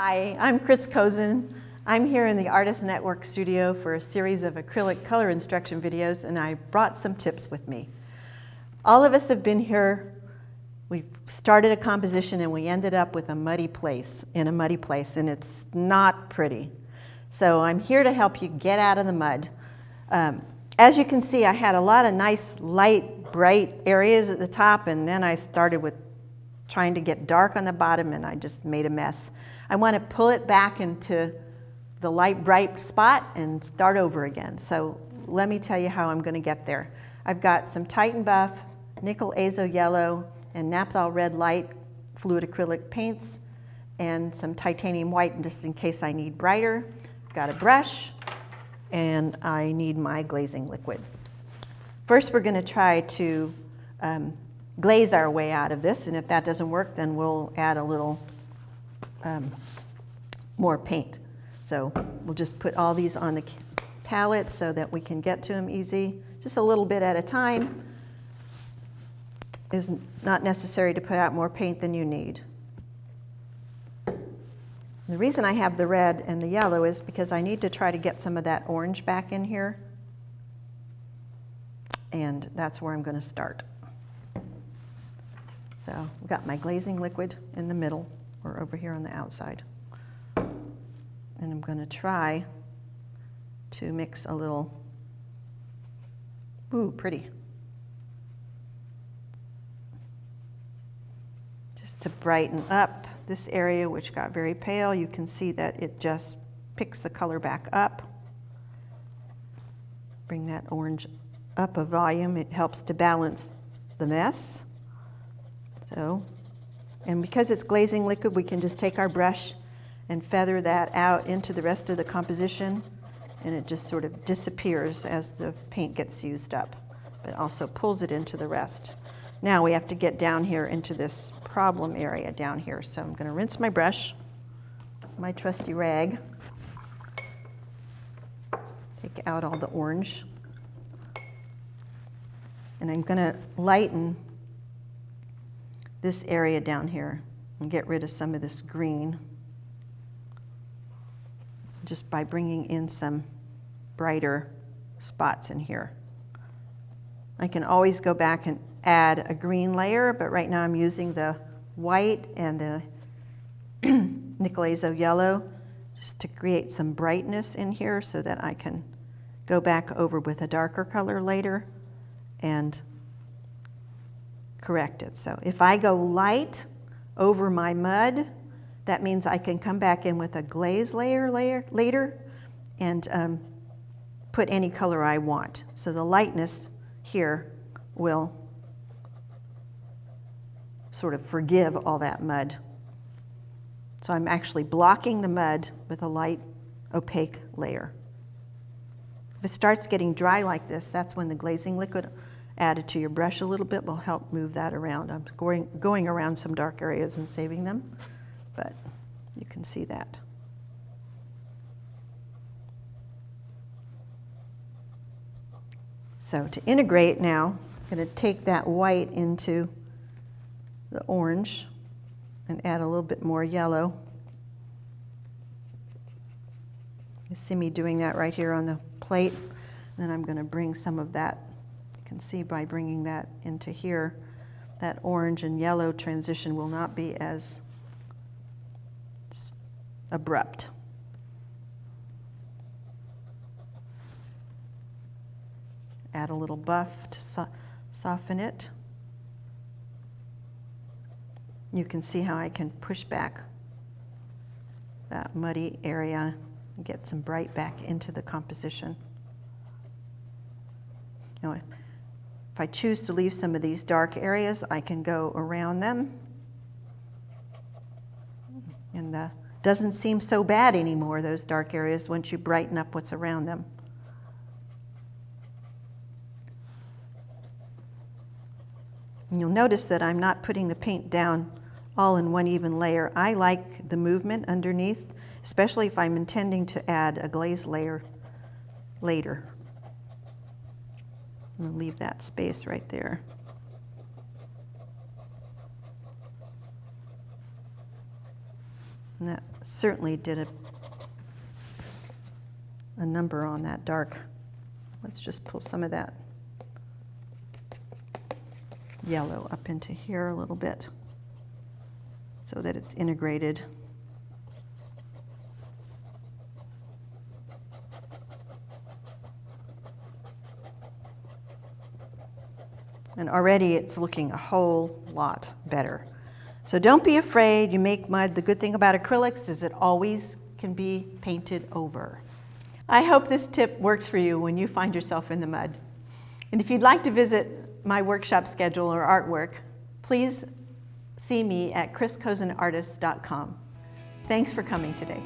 Hi, I'm Chris Cozen. I'm here in the ArtistsNetwork studio for a series of acrylic color instruction videos, and I brought some tips with me. All of us have been here. We started a composition and we ended up with a muddy place, and it's not pretty. So I'm here to help you get out of the mud. As you can see, I had a lot of nice, light, bright areas at the top, and then I started with trying to get dark on the bottom, and I just made a mess. I want to pull it back into the light, bright spot and start over again. So let me tell you how I'm going to get there. I've got some Titan Buff, Nickel Azo Yellow, and Naphthol Red Light fluid acrylic paints, and some titanium white just in case I need brighter. Got a brush, and I need my glazing liquid. First, we're going to try to glaze our way out of this, and if that doesn't work, then we'll add a little more paint. So we'll just put all these on the palette so that we can get to them easy, just a little bit at a time. It's not necessary to put out more paint than you need. The reason I have the red and the yellow is because I need to try to get some of that orange back in here, and that's where I'm going to start. So I've got my glazing liquid in the middle, or over here on the outside. And I'm going to try to mix a little, ooh, pretty. Just to brighten up this area, which got very pale. You can see that it just picks the color back up. Bring that orange up a volume. It helps to balance the mess. So, and because it's glazing liquid, we can just take our brush and feather that out into the rest of the composition, and it just sort of disappears as the paint gets used up, but also pulls it into the rest. Now we have to get down here into this problem area down here. So I'm going to rinse my brush, my trusty rag, take out all the orange, and I'm going to lighten this area down here and get rid of some of this green just by bringing in some brighter spots in here. I can always go back and add a green layer, but right now I'm using the white and the Nickel Azo Yellow just to create some brightness in here so that I can go back over with a darker color later and correct it. So if I go light over my mud, that means I can come back in with a glaze layer later and put any color I want. So the lightness here will sort of forgive all that mud. So I'm actually blocking the mud with a light opaque layer. If it starts getting dry like this, that's when the glazing liquid added to your brush a little bit will help move that around. I'm going around some dark areas and saving them, but you can see that. So to integrate now, I'm going to take that white into the orange and add a little bit more yellow. You see me doing that right here on the plate. Then I'm going to bring some of that. You can see by bringing that into here, that orange and yellow transition will not be as abrupt. Add a little buff to soften it. You can see how I can push back that muddy area and get some bright back into the composition. Now, if I choose to leave some of these dark areas, I can go around them. And doesn't seem so bad anymore, those dark areas, once you brighten up what's around them. And you'll notice that I'm not putting the paint down all in one even layer. I like the movement underneath, especially if I'm intending to add a glaze layer later. I'm going to leave that space right there. And that certainly did a number on that dark. Let's just pull some of that yellow up into here a little bit so that it's integrated. And already it's looking a whole lot better. So don't be afraid, you make mud. The good thing about acrylics is it always can be painted over. I hope this tip works for you when you find yourself in the mud. And if you'd like to visit my workshop schedule or artwork, please see me at chriscozenartist.com. Thanks for coming today.